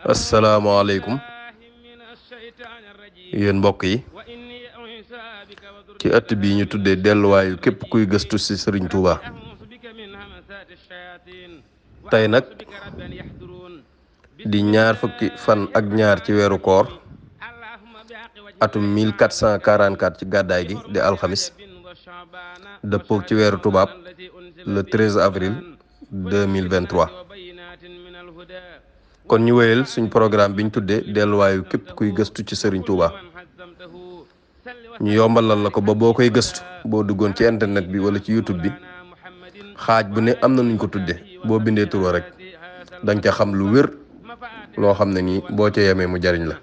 asalaamaaleykum yéen mbokk yi ci ëtt bi ñu tuddee delluwaayu képp kuy gëstu ci Sëriñ Tuuba. tey nag di ñaar fukki fan ak ñaar ci weeru koor atum 1444 ci gàddaay gi di alxamis dëppoog ci weeru tubaab le 13 avril 2023. kon ñu wéyal suñ programme biñ tuddee delluwaayu képp kuy gëstu ci Sëriñ Tuuba. ñu yombalal la ko ba boo koy gëstu boo duggoon ci internet bi wala ci YouTube bi xaaj bu ne am na nuñ ko tuddee boo bindee tur rek danga ca xam lu wér loo xam ne nii boo ca yemee mu jariñ la.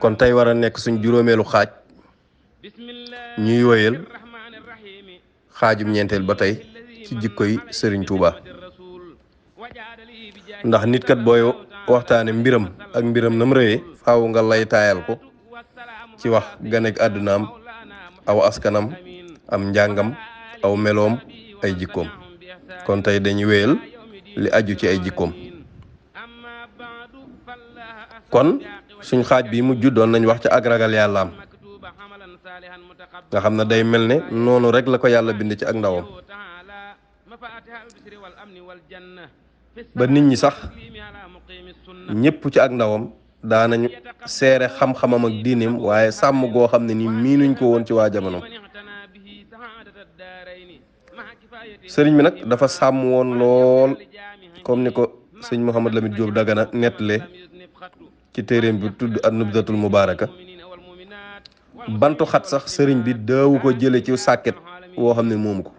kon tey war a nekk suñ juróomeelu xaaj ñuy wéyal xaajum ñeenteel ba tey ci jikkoy Sëriñ Tuuba. ndax nit kat booy waxtaane mbiram ak mbiram nam rëyee faaw nga lay taayal ko ci wax ganek àddunaam aw askanam am njàngam aw meloom ay jikkoom. kon tey dañuy wéyal li aju ci ay jikkoom. kon suñ xaaj bi mujj doon nañ wax ci ak ragal yàllaam nga xam ne day mel ne noonu rek la ko yàlla bind ci ak ndawam ba nit ñi sax ñëpp ci ak ndawam daanañu seere xam-xamam ak diineem waaye sàmm goo xam ne ni miinuñ ko woon ci waa jamono. sëriñ bi nag dafa sàmm woon lool comme ni ko sëñ Mouhamed Lamine Diop Dagana nettalee ci téeréem bi tudd an-Nubdatul Mubaaraka. bantu xat sax sëriñ bi daawu ko jële ci sàkket woo xam ne moomu ko.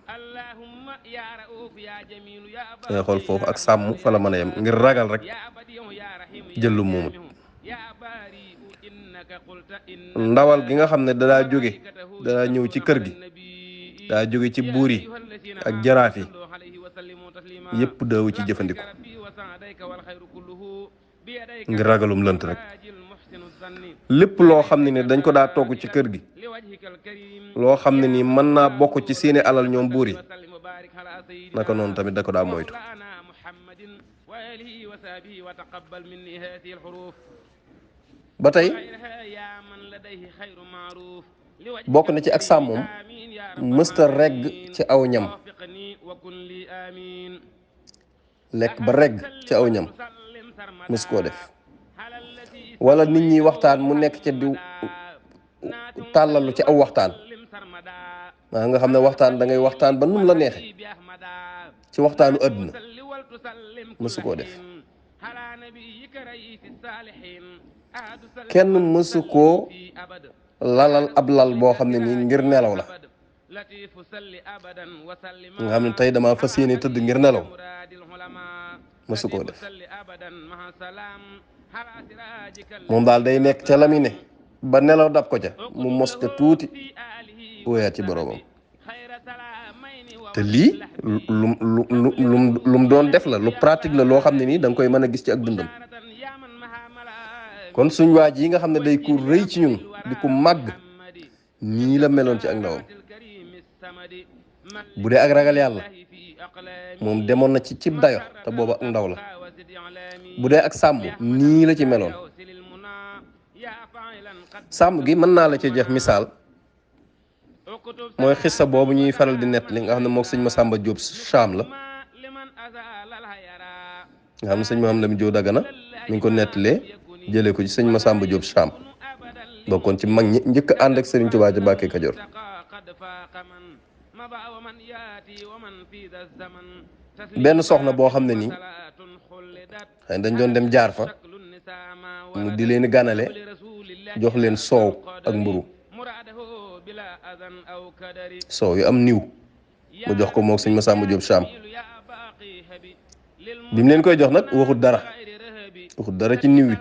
ngay xool foofu ak sàmm fa la mën a yem ngir ragal rek jëllu moomut. ndawal gi nga xam ne dadaa ñëw ci kër gi daa jóge ci buur yi ak jaraaf yi yépp daawu ci jëfandikoo ngir ragalum lënt rek. lépp loo xam ne ni dañ ko daa togg ci kër gi loo xam ne ni mën naa bokk ci seeni alal ñoom buur yi naka noonu tamit da ko daa moytu. ba tey bokk na ci ak sàmmoom mësta regg ci aw ñam lekk ba regg ci aw ñam mës koo def wala nit ñi waxtaan mu nekk ca di tàllalu ci aw waxtaan maa nga xam ne waxtaan da ngay waxtaan ba num la neexe ci waxtaanu àdduna mësu koo def. kenn mësu koo lalal ab lal boo xam ne nii ngir nelaw la nga xam ne tey dama fas yéene tëdd ngir nelaw mësu koo def. moom daal day nekk ca la mi ne ba nelaw dab ko ca mu mos ca tuuti wóoyaat ci boroomam. te lii lum doon def la lu pratique la loo xam ne nii da nga koy mën a gis ci ak dundam. kon suñ waaj yi nga xam ne day ku rëy ci ñun di ku màgg nii la meloon ci ak ndawam. bu dee ak ragal yàlla moom demoon na ci cib dayo te booba ak ndaw la. bu dee ak sàmm nii la ci meloon. sàmm gi mën naa la ci jox misaal mooy xissa boobu ñuy faral di nettali nga xam ne moog sëñ Masamba Diop Cham la nga xam ne sëñ Mouhamed Lamine Diop Dagana mi ngi ko nettalee jëlee ko ci sëñ Masamba Diop Cham bokkoon ci mag ñi njëkk ànd ak Sëriñ Tuubaa ci Mbàkke Kajoor. benn soxna boo xam ne nii xëy dañ doon dem jaar fa mu di leen ganale jox leen soow ak mburu soow yu am niw mu jox ko moog sëñ Masamba Diop Cham bi mu leen koy jox nag waxut dara ci niw wi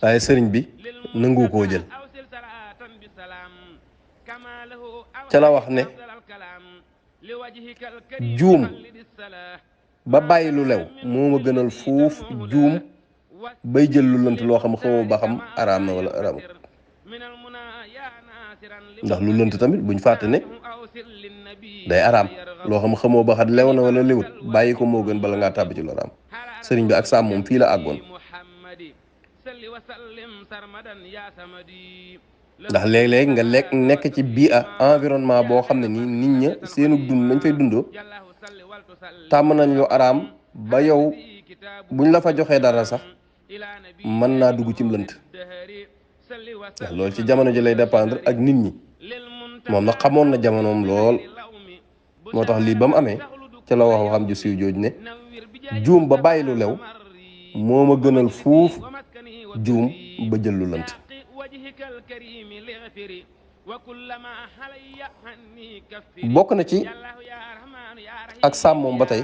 waaye sëriñ bi nangu koo jël ca la wax ne juum ba bàyyi lu lew moo ma gënal fuuf juum bay jël lu lënt loo xam xamoo ba xam araam na wala araam ndax lu lënt tamit buñ fàtte ne day araam loo xam xamoo ba xat lew na wala lewut bàyyi ko moo gën bala ngaa tàbbi ci loraam sëriñ bi ak sàmm moom fii la àggoon ndax léeg-léeg nga nekk ci bii environnement boo xam ne nii nit ña seenu dund nañ fay dundoo tàmm nañ lu araam ba yow buñ la fa joxee dara sax mën naa dugg cim lënt ndax loolu ci jamono ji lay dépendre ak nit ñi moom nag xamoon na jamonoom lool moo tax lii ba mu amee ca la wax waxam ju siiw jooj ne juum ba bàyyi lu lew moo ma gënal fuuf juum ba jël lu lënt bokk na ci ak sàmmoom ba tey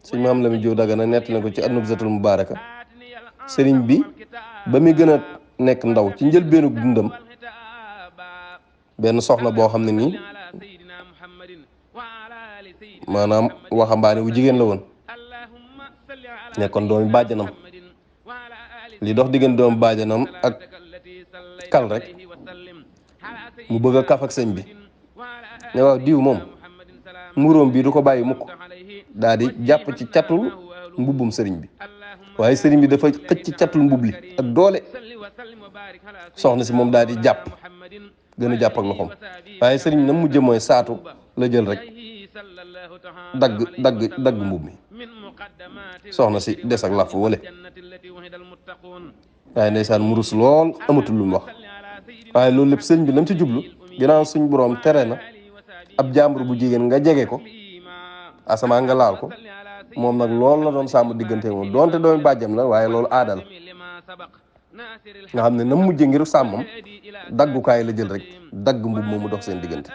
suñ maam la mi jow Dagana nett na ko ci an-Nubzatul Mubaaraka sëriñ bi ba muy gën a nekk ndaw ci njëlbeenu dundam benn soxna boo xam ne nii maanaam waxambaane wu jigéen la woon nekkoon doomi bàjjanam li dox diggante doomu bàjjanam ak kal rek mu bëgg a kaf ak sëñ bi ne waaw diw moom muróom bii du ko bàyyi mukk daal di jàpp ci catul mbubbum sëriñ bi waaye sëriñ bi dafa xëcc ci catul mbub li ak doole soxna si moom daal di jàpp gën a jàpp ak loxoom waaye sëriñ bi na mujj mooy saatu la jël rek dagg mbub mi soxna si des ak làfu wale waaye ndeysaan mu rus lool amatul lu mu wax waaye loolu lépp sëriñ bi lam ci jublu ginnaaw suñ boroom tere na ab jàmbur bu jigéen nga jege ko asamaa nga laal ko moom nag loolu la doon sàmm diggante moom doonte doomi bàjjam la waaye loolu aada la nga xam ne na mujj ngir sàmmam daggukaay la jël rek dagg mbub moomu dox seen diggante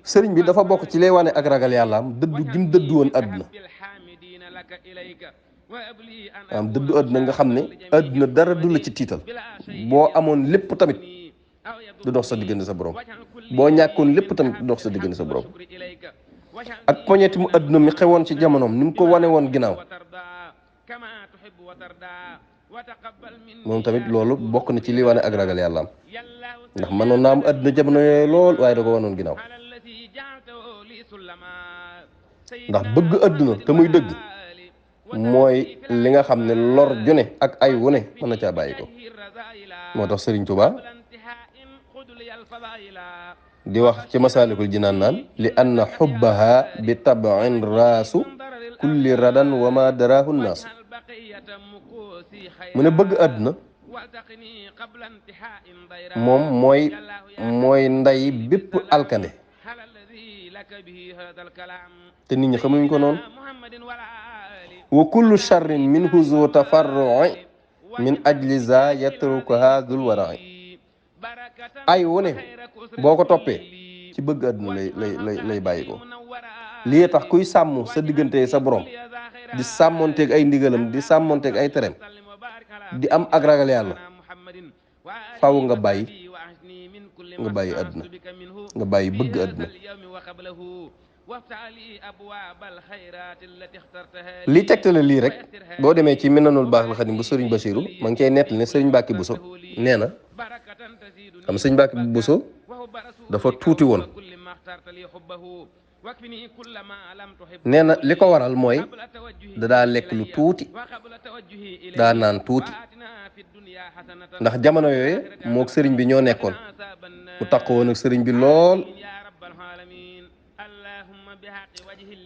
sëriñ bi dafa bokk ci lay wane ak ragal yàllaam dëddu gim dëddu woon àdduna am dëddu àdduna nga xam ne àdduna dara du la ci tiital boo amoon lépp tamit du dox sa diggante sa borom boo ñàkkoon lépp tamit du dox sa diggante sa borom ak poñeti mu àdduna mi xewoon ci jamonoom ni mu ko wane woon ginnaaw moom tamit loolu bokk na ci li wane ak ragal yàllaam ndax mënoon naa am àdduna jamono yooyu lool waaye da ko wanoon ginnaaw ndax bëgg àdduna te muy dëgg mooy li nga xam ne lor june ak ay wune mën na caa bàyyi ko moo tax Sëriñ Tuubaa di wax ci Masaalikul Jinaan naan li anna xubbaha bi tabain raasu kulli radan wa ma daraahu naasu mu ne bëgg àdduna moom mooy nday bépp alkande te nit ñi xamuñ ko noonu wa kullu charrin minhu zu tafarrui min ajli za yatrukuha dul warai ay wone boo ko toppee ci bëgg àdduna lay bàyyi ko lii tax kuy sàmm sa diggante sa borom di sàmmonteeg ay ndigalam di sàmmonteeg ay tereem di am ak ragal yàlla faw nga bàyyi àdduna nga bàyyi bëgg àdduna li tegtale lii rek boo demee ci Minanul Baaxil Xadim bu Sëriñ Basiru ma ngi cay nettali ne Sëriñ Mbàkke Buso nee na xam Sëriñ Mbàkke Buso dafa tuuti woon nee na li ko waral mooy daa lekk lu tuuti daa naan tuuti ndax jamono yooyu mook sëriñ bi ñoo nekkoon mu takk woon ak sëriñ bi lool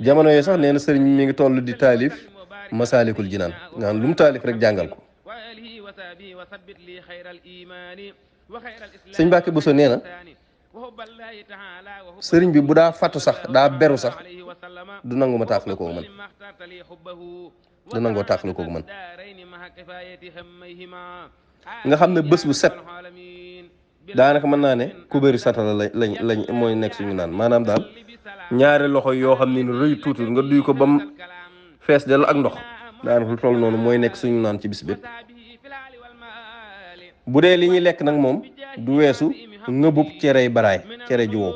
jamono yooyu sax nee na sëriñ bi mi ngi toll di taalif Masaalikul Jinaan nga xam lu mu taalif rek jàngal ko sëñ Mbàkke Buso nee na sëriñ bi bu daa fàttu sax daa beru sax du nangu ma tàqale kooku man du nangoo tàqale kooku man nga xam ne bés bu set daanaka mën naa ne kubéeri satala lañ mooy nekk suñu naan maanaam daal ñaari loxo yoo xam ne ni rëy tuuti nga duy ko bam fees del ak ndox daanaka lu toll noonu mooy nekk suñu naan ci bis bépp bu dee li ñuy lekk nag moom du weesu ngëbub cerey baraay cere ji wow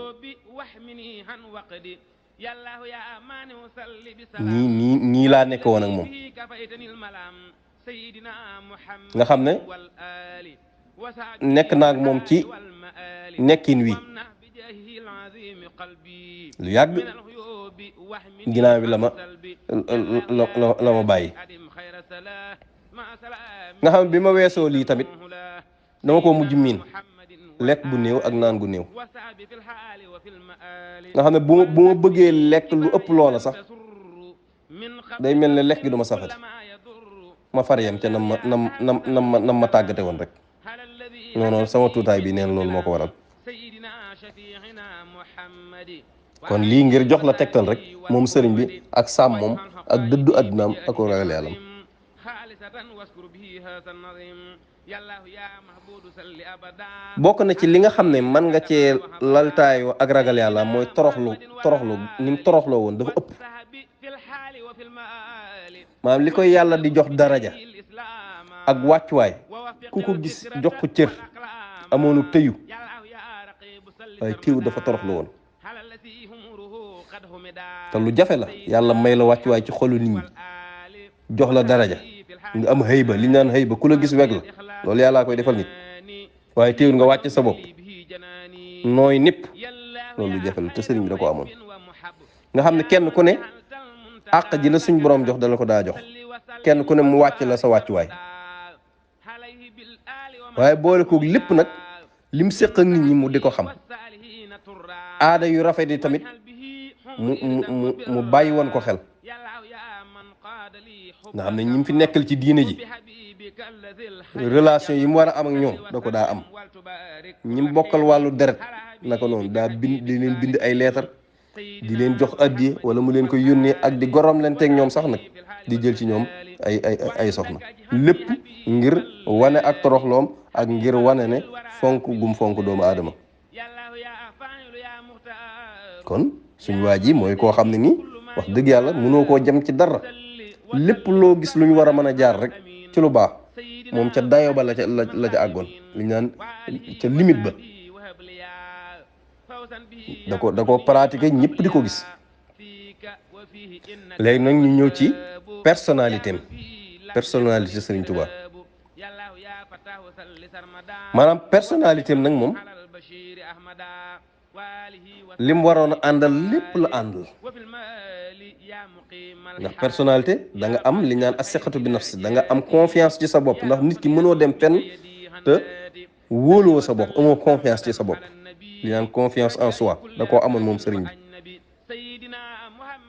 nii laa nekk woon ak moom nga xam ne nekk naag moom ci nekkin wi lu yàgg ginnaaw bi la ma bàyyi nga xam bi ma weesoo lii tamit dama ko mujj miin lekk gu néew ak naan gu néew nga xam ne bu ma bëggee lekk lu ëpp loola sax day mel ne lekk gi du ma safati ma far yem ca nam ma tàggate woon rek non sama tuutaay bi neen loolu moo ko waral kon lii ngir jox la tegtal rek moom sëriñ bi ak sàmm moom ak dëddu addunaam ak ko ragal yàllam bokk na ci li nga xam ne man nga cee laltaayoo ak ragal yàlla mooy toroxlu ni mu toroxloo woon dafa ëpp maanaam li koy yàlla di jox daraja ak wàccuwaay ku ko gis jox ko cër amoonu tëyu waaye téew dafa toroxlu woon te lu jafe la yàlla may la wàccuwaay ci xolu nit ñi jox la daraja nga am xëyba li ñu naan xëyba ku la gis weg la loolu yàllaa koy defal nit waaye téewul nga wàcc sa bopp nooy népp loolu lu jafe la te sëriñ bi da ko amoon nga xam ne kenn ku ne àq ji la suñ borom jox dala ko daa jox kenn ku ne mu wàcc la sa wàccuwaay waaye boole koog lépp nag lim séq ak nit ñi mu di ko xam aada yu rafet yi tamit mu bàyyi woon ko xel nga xam ne ñi fi nekkal ci diine ji relation yi mu war a am ak ñoom da ko daa am ñi mu bokkal wàllu deret naka noonu daa di leen bind ay leetar di leen jox addiya wala mu leen koy yónnee ak di gorom leen teg ñoom sax nag di jël ci ñoom ay soxna lépp ngir wane ak toroxloom ak ngir wane ne fonk gum fonk doomu aadama kon suñu waa ji mooy koo xam ne nii wax dëgg yàlla mënoo koo jëm ci dara lépp loo gis lu ñu war a mën a jaar rek ci lu baax moom ca dayo ba la ca àggoon li ñu naan ca limite ba da ko pratiquer ñëpp di ko gis léegi nag ñu ñëw ci personnalité Serigne Touba maanaam personnalité nag moom lim waroon a àndal lépp la àndal ndax personnalité da nga am li ñu naan as-siqatu bi nafsi da nga am confiance ci sa bopp ndax nit ki mënoo dem fenn te wóoluwoo sa bopp amoo confiance ci sa bopp li naan confiance en soi da koo amoon moom sëriñ bi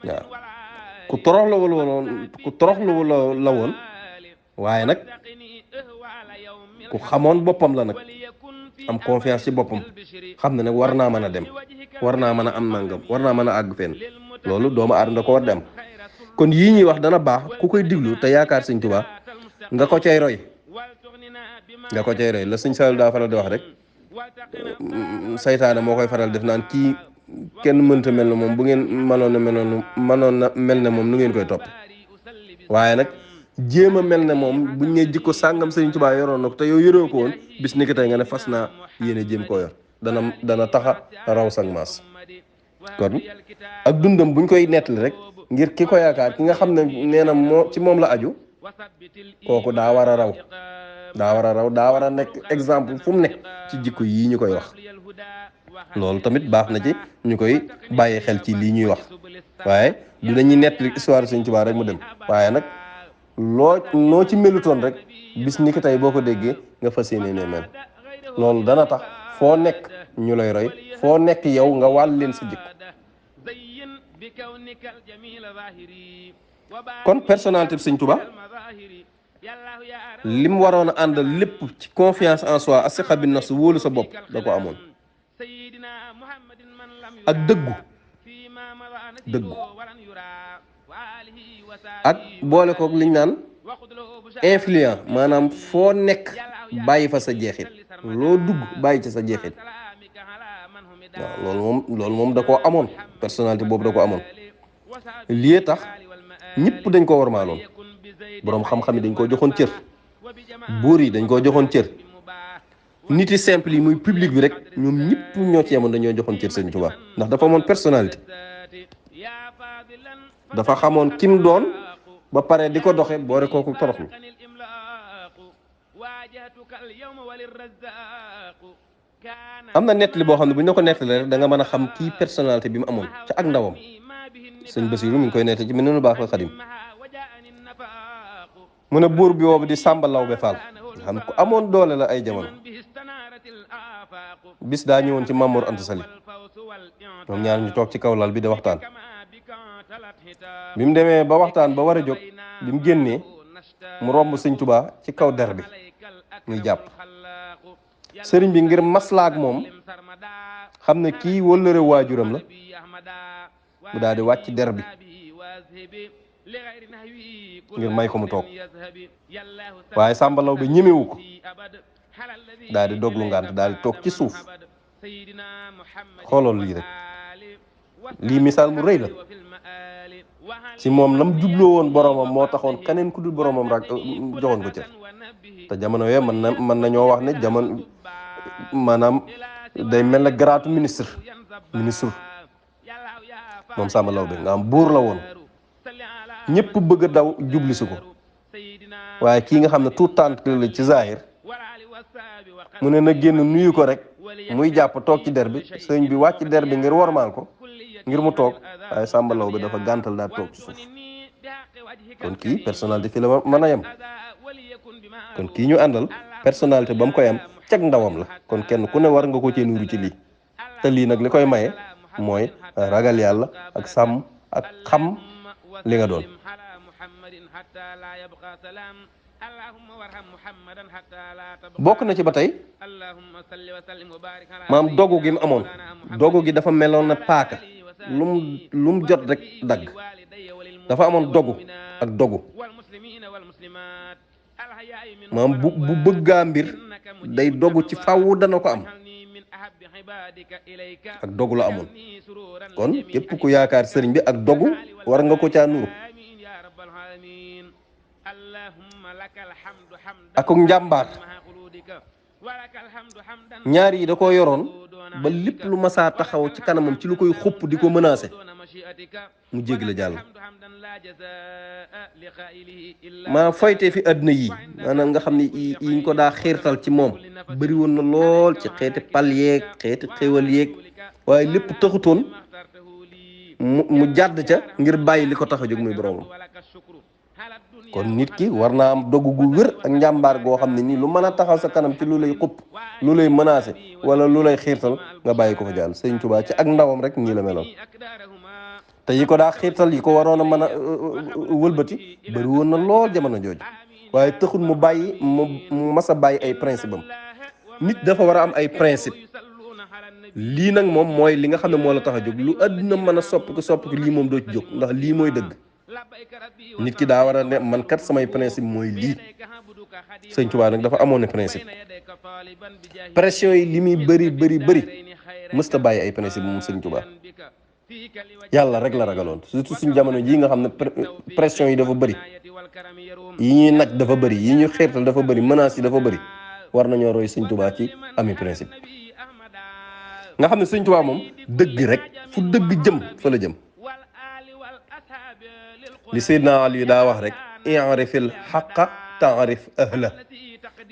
waaw ku toroxlu la woon waaye nag ku xamoon boppam la nag am confiance ci boppam xam ne nag war naa mën a dem war naa mën a am nangam war naa mën a àgg fenn loolu doomu aadama da ko war di am kon yii ñuy wax dana baax ku koy diglu te yaakaar sëñ Tuubaa nga ko cay roy la sëñ Saliou daa faral di wax rek saytaane moo koy faral def naan kii kenn mënta mel ne moom bu ngeen mënoon na mel ne moom nu ngeen koy topp waaye nag jéem a mel ne moom buñ ne jikko sàngam sëñ Tuubaa yoroon na ko te yow yoroo ko woon bis ni ki tey nga ne fas naa yéene jéem koo yor dana taxa raw sang maas kon ak dundam buñ koy nettali rek ngir ki ko yaakaar ki nga xam ne nee na ci moom la aju kooku daa war a raw daa war a nekk exemple fu mu nekk ci jikko yii ñu koy wax loolu tamit baax na ci ñu koy bàyyi xel ci lii ñuy wax waaye du dañuy nettali histoire Sëñ Tuubaa rek mu dem waaye nag noo ci melutoon rek bis ni ki tey boo ko déggee nga fas yéene ne mel loolu dana tax foo nekk ñu lay roy foo nekk yow nga wàll leen sa jikko kon personnalité bi Sëñ Tuubaa li mu waroon a àndal lépp ci confiance en soi as-siqa bin nafs wóolu sa bopp da ko amoon ak dëggu ak boole kook liñ naan influent maanaam foo nekk bàyyi fa sa jeexit loo dugg bàyyi ci sa jeexit waaw loolu moom da koo amoon personnalité boobu da ko amoon lii tax ñëpp dañ ko warmaaloon boroom xam-xam yi dañ koo joxoon cër buur yi dañ koo joxoon cër nit yi simple yi muy public bi rek ñoom ñëpp ñoo ci yemoon dañoo joxoon cër Sëñ Tuubaa ndax dafa amoon personnalité dafa xamoon kim doon ba pare di ko doxe boore kooku toroxlu am na nettali boo xam ne bu ñu la ko nettali rek da nga mën a xam kii personnalité bi mu amoon ca ak ndawam. sëñ Basiru mi ngi koy nettali ci Minanul Baaxil Xadim mu ne buur bi woobu di Sàmba Lawbe Fall nga xam ku amoon doole la ay jamono bis daa ñëwoon ci Mamour Anta Sali ñoom ñaar ñu toog ci kaw lal bi di waxtaan bi mu demee ba waxtaan ba war a jóg bi mu génnee mu romb sëñ Tuubaa ci kaw der bi muy jàpp sëriñ bi ngir maslaak moom xam ne kii wëllëre waajuram la mu daal di wàcc der bi ngir may ko mu toog waaye Sàmba Lawbe ñemewu ko daal di doglu ngànt daal di toog ci suuf xoolool lii rek lii misaal mu rëy la ci moom lam jubloo woon boromam moo taxoon keneen ku dul boromam rek joxoon ko cër te jamono yooyu mën nañoo wax ne jamono maanaam day mel na garaatu ministre moom Sàmba Lawbe nga am buur la woon ñëpp bëgg a daw jubli si ko waaye kii nga xam ne tout tànk la ci zahir mu ne na génn nuyu ko rek muy jàpp toog ci der bi sëñ bi wàcc der bi ngir wormaal ko ngir mu toog waaye Sàmba Lawbe dafa gàntal daal toog ci suuf kon kii personnalité fi la mën a yem kon kii ñu àndal personnalité ba mu koy am cag ndawam la kon kenn ku ne war nga ko cee nuuru ci lii te lii nag li koy maye mooy ragal yàlla ak sàmm ak xam li nga doon bokk na ci ba tey maam dogu gi mu amoon dogu gi dafa meloon na paaka lum jot rek dagg dafa amoon dogu ak dogu maam bu bëggaa mbir day dogu ci fàww dana ko am ak dogu la amoon kon képp ku yaakaar sëriñ bi ak dogu war nga ko caa nuru ak njàmbaar ñaar yi da koo yoroon ba lépp lu masaa taxaw ci kanamam ci lu koy xupp di ko menacé mu jéggi la jàll maa foytee fi àdduna yi maanaam nga xam ne yiñ ko daa xiirtal ci moom bëri woon na lool ci xeeti pal yeeg xeeti xéwal yeeg waaye lépp taxutoon mu jàdd ca ngir bàyyi li ko tax a jóg muy boromam kon nit ki war naa am dogu gu wér ak njàmbaar goo xam ne nii lu mën a taxaw sa kanam ci lu lay xupp lu lay menacé wala lu lay xiirtal nga bàyyi ko fa jàll sëñ Tuubaa ci ak ndawam rek nii la meloon te yi ko daa xiirtal yi ko waroon a mën a wëlbati bëri woon na lool jamono jooju waaye taxul mu bàyyi mu mas a bàyyi ay principe am nit dafa war a am ay principe lii nag moom mooy li nga xam ne moo la tax a jóg lu àdduna mën a soppi ko lii moom doo ci jóg ndax lii mooy dëgg nit ki daa war a ne man kat samay principe mooy lii sëñ Tuubaa nag dafa amoon ne principe pression yi li muy bëri mësta bàyyi ay principe moom sëñ Tuubaa yàlla rek la ragaloon surtout suñ jamono jii nga xam ne pression yi dafa bëri yi ñuy naj dafa bëri yi ñuy xeertal dafa bëri menaces yi dafa bëri war nañoo roy sëñ Tuubaa ci ami principe nga xam ne sëñ Tuubaa moom dëgg rek fu dëgg jëm fa la jëm li Seydina Ali daa wax rek i'rifil haqqa ta'rif ahla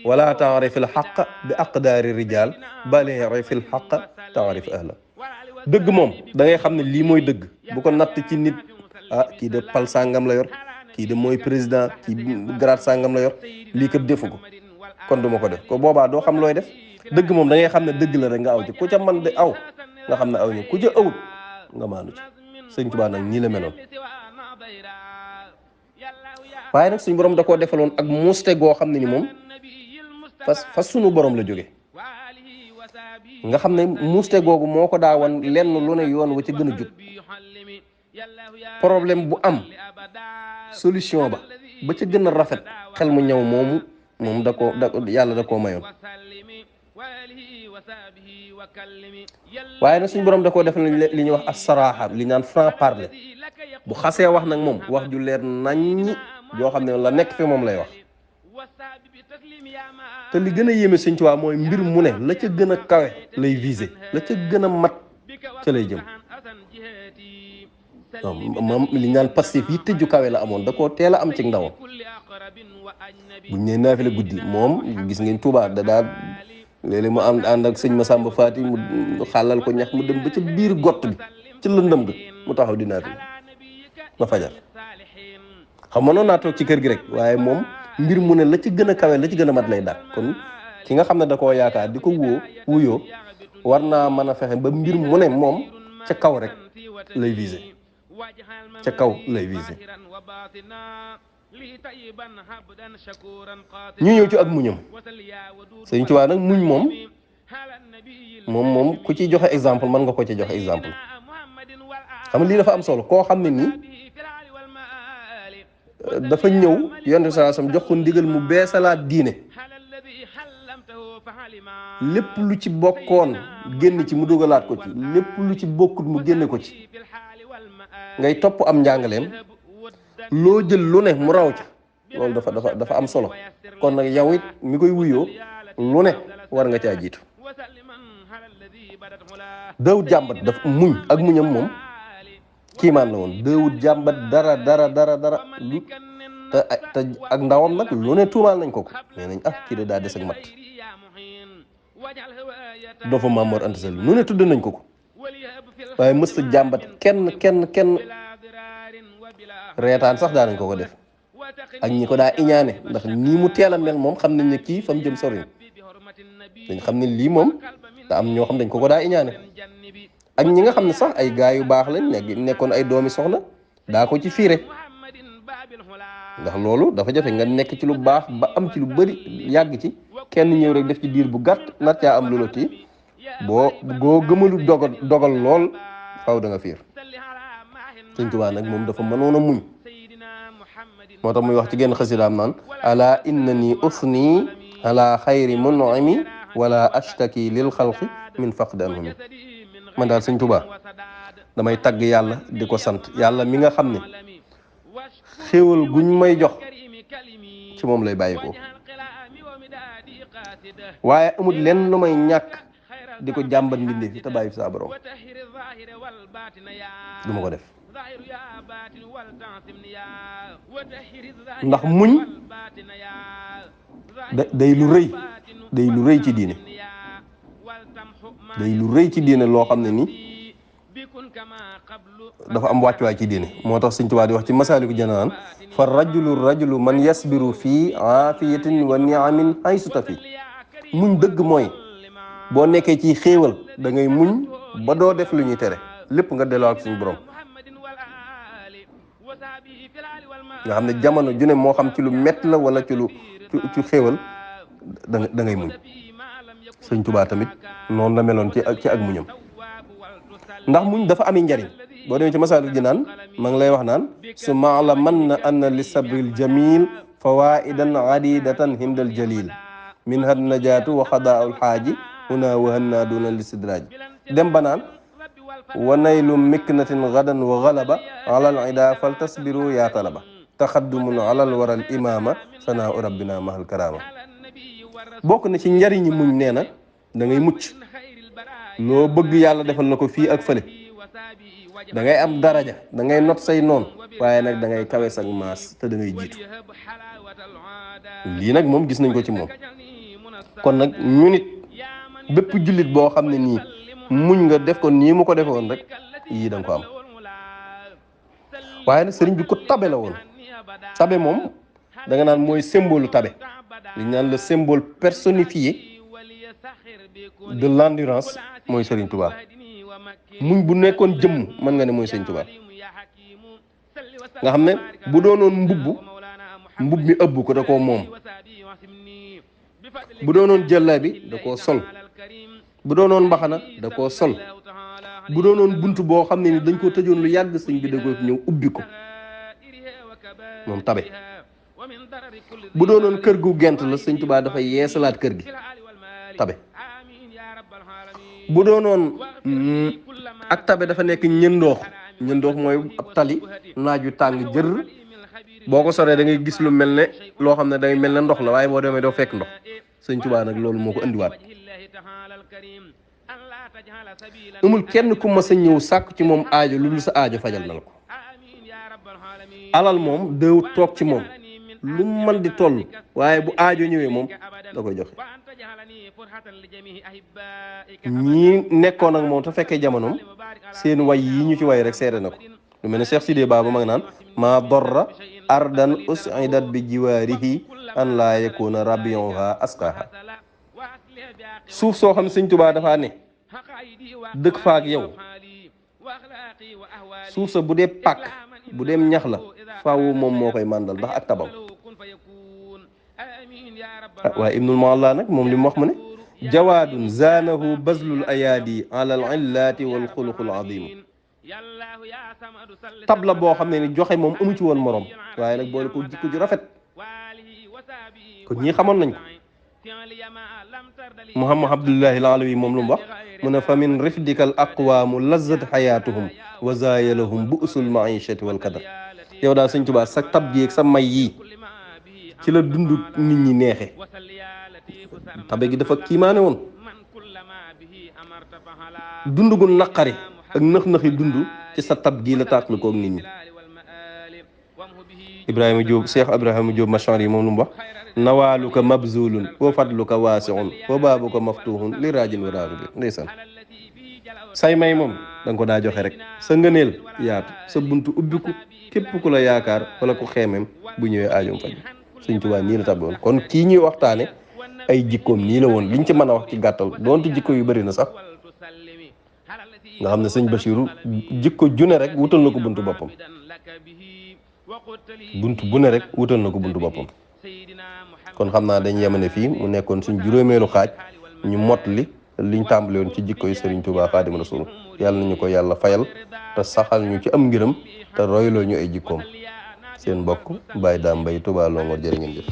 wala ta'rifil haqqa bi aqdaari rijal bal i'rifil haqqa ta'rif ahla dëgg moom da ngay xam ne lii mooy dëgg bu ko natt ci nit kii de pal sàngam la yor kii de mooy président kii grade sàngam la yor lii kat defu ko kon duma ko def ko boobaa doo xam looy def dëgg moom da ngay xam ne dëgg la rek nga aw ci ku ca man de aw nga xam ne aw ñu ku ca awut nga maandu ci sëñ Tuubaa nag ñii la meloon waaye nag suñu borom da koo defaloon ak muuste goo xam ne ni moom fas sunu borom la jóge nga xam ne muuste googu moo ko daa wan lenn lu ne yoon wa ca gën a jub problème bu am solution ba ca gën a rafet xel mu ñëw moom yàlla da koo mayoon waaye nag suñu borom da koo def li ñuy wax as-saraaxa li ñaan franc parler bu xasee wax nag moom wax ju leer naññi yoo xam ne la nekk fi moom lay wax te li gën a yéeme sëñ Tuubaa mooy mbir mu ne la ca gën a kawe lay viser la ca gën a mat ca lay jëm moom li ñaan passif yi tëju kawe la amoon da koo teel a am ci ndawam buñ ne naafila guddi moom gis ngeen Tuubaa da daa léeg-léeg mu ànd ak sëñ Masamba Faati mu xàllal ko ñax mu dem ba ca biir gott bi ci lëndëm ga mu taxaw di naafila ba fajar xam nga noonu naa toog ci kër gi rek waaye moom mbir mu ne la ci gën a kawe la ci gën a mat lay daal kon ki nga xam ne da koo yaakaar di ko wuyoo war naa mën a fexe ba mbir mu ne moom ca kaw rek lay viser ca kaw lay viser ñu ñëw ci ak muñam Sëriñ Tuubaa nag muñ moom ku ci joxe exemple mën nga ko ci joxe exemple xam nga lii dafa am solo koo xam ne nii dafa ñëw Yonent bi sallallahu alayhi wasallam jox ko ndigal mu beesalaat diine lépp lu ci bokkoon génn ci mu dugalaat ko ci lépp lu ci bokkut mu génne ko ci ngay topp am njàngaleem loo jël lu ne mu raw ca loolu dafa am solo kon nag yow it mi koy wuyoo lu ne war nga caa jiitu Daawud jàmbat dafa muñ ak muñam moom kiimaan la woon Daawud jàmbat dara te ak ndawam nag lu ne tuumaal nañ ko nee nañ kii de daa des ak mat dafa Maam Mor Anta Sali lu ne tudd nañ ko waaye mës a jàmbat kenn reetaan sax daa nañ ko def ak ñi ko daa iñaane ndax nii mu teel a mel moom xam nañ ne kii fa mu jëm sori dañ xam ne lii moom te am ñoo xam dañ ko daa iñaane ak ñi nga xam ne sax ay gaay yu baax lañ nekkoon ay doomi soxna daa ko ci fiire ndax loolu dafa jafe nga nekk ci lu baax ba am ci lu bari yàgg ci kenn ñëw rek def ci diir bu gàtt nat caa am loola kii boo gëmalu dogal lool faw da nga fiir Sëñ Tuubaa nag moom dafa mënoon a muñ moo tax muy wax ci genn xasidaam naan ala innani usni ala xayri mun'imi wala ashtaki lil xalqi min faqdi anhumi man daal Sëñ Tuubaa damay tagg yàlla di ko sant yàlla mi nga xam ne xéewal guñ may jox ci moom lay bàyyi ko waaye amul lenn lu may ñàkk di ko jàmbat mbindee fi te bàyyi fi saa borom du ma ko def ndax muñ day lu rëy ci diine loo xam ne ni dafa am wàccuwaay ci diine moo tax Sëñ Tuubaa di wax ci Masaalikul Jinaan fa rajulu man yasbiru fii aafiyatin wa niamin haysu tafi muñ dëgg mooy boo nekkee ci xéewal da ngay muñ ba doo def lu ñuy tere lépp nga delloo ak suñu borom nga xam ne jamono ju ne moo xam ci lu métti la wala ci xéewal da ngay muñ Sëñ Tuubaa tamit noonu la meloon ci ak muñam ndax muñ dafa ami njariñ boo demee ci Masaalikul Jinaan ma ngi lay wax naan su maala man na anna li sabril jamil fawaidan adidatan hindal jalil min had najaatu wa xadaa'ul xaaji huna wahanna duna listidraaj dem ba naan wa naylu miknatin gadan wa galaba alal ida fal tasbiru yaa talaba taxaddumun alal waral imama sanaa rabbina mahal karama bokk na ci njariñi muñ nee na da ngay mucc loo bëgg yàlla defal la ko fii ak fële da ngay am daraja da ngay not say noon waaye nag da ngay kawe sag maas te da ngay jiitu lii nag moom gis nañ ko ci moom kon nag ñu nit bépp jullit boo xam ne nii muñ nga def ko nii mu ko defoon rek yii da nga ko am waaye nag sëriñ bi ko tabe la woon tabe moom da nga naan mooy symbole tabe li ñu naan le symbole personnifié de l'endurance mooy Sëriñ Tuubaa muñ bu nekkoon jëmm mën nga ne mooy Sëriñ Tuubaa nga xam ne bu doonoon mbubb mi ëbb ko da koo moom bu doonoon jëlla bi da koo sol bu doonoon mbaxana da koo sol bu doonoon bunt boo xam ne ni dañ ko tëjoon lu yàgg sëñ bi da ko ñëw ubbi ko moom tabe bu doonoon kër gu gent la Sëñ Tuubaa dafay yeesalaat kër gi tabe bu doonoon ak tabe dafa nekk ñëndoox mooy ab tali naaju tàng jër boo ko soree da ngay gis lu mel ne loo xam ne day mel ne ndox la waaye boo demee doo fekk ndox Sëñ Tuubaa nag loolu moo ko indiwaat amul kenn ku mas a ñëw sàkk ci moom aajo lu dul sa aajo fajal na la ko alal moom déew toog ci moom lu mën di toll waaye bu aajo ñëwee moom da koy joxe ñii nekkoon ak moom te fekkee jamonoom seen way yi ñu ci way rek seede na ko lu mel ne Cheikh Sidé Baba ma nga naan maa dorra ardan usidat bi jiwaarihi an laa yakuna rabiuha asqaha suuf soo xam Sëñ Tuubaa dafaa ne dëkk faak yow suuf sa bu dee pàkk bu dem ñax la faawu moom moo koy màndal ndax ak tabam waaye Ibnul Mualla nag moom li mu wax mu ne jawaadun zaanahu bazlul ayaadi ala al illaati wal xuluqul aziim tab la boo xam ne ni joxe moom amu ci woon morom waaye nag boole ko jikko ju rafet kon ñii xamoon nañ ko Muhammad Abdullahi al-Alawi moom lu mu wax mu ne fa min rifdika al aqwaamu lazat xayaatuhum wa zaayalahum bu'sul maishati wal kadar yow daal Sëñ Tuubaa sa tab gi ak sa may yi ci la dund nit ñi neexe tabe gi dafa kiimaane woon dund gu naqari ak nëx-nëxi dund ci sa tab gii la tàqli koog nit ñi Ibrahima Diop Cheikh Ibrahima Diop Machari moom lu mu wax nawaaluka mabzulun wa fadluka waasiun wa baabuka maftuhun li raajin wa raagibin ndeysaan say may moom da nga ko daa joxe rek sa ngëneel yaatu sa buntu ubbiku képp ku la yaakaar wala ku xeemem bu ñëwee aajum faj Sëñ Tuubaa nii la taboon kon kii ñuy waxtaane ay jikkoom nii la woon liñ ci mën a wax ci gàttal doonte jikko yu bëri na sax nga xam ne sëñ Basiru jikko june rek wutal na ko buntu boppam buntu bu ne rek wutal na ko buntu boppam kon xam naa dañ yemane fii mu nekkoon suñ juróomeelu xaaj ñu mot li liñ tàmbale woon ci jikko yu Sëriñ Tuubaa Xaadimu Rasuul yàlla nañu ko yàlla fayal te saxal ñu ci am ngërëm te royloo ñu ay jikkoom seen mbokk Baye Dame Mbaye Touba Longhor jërë ngeen jëf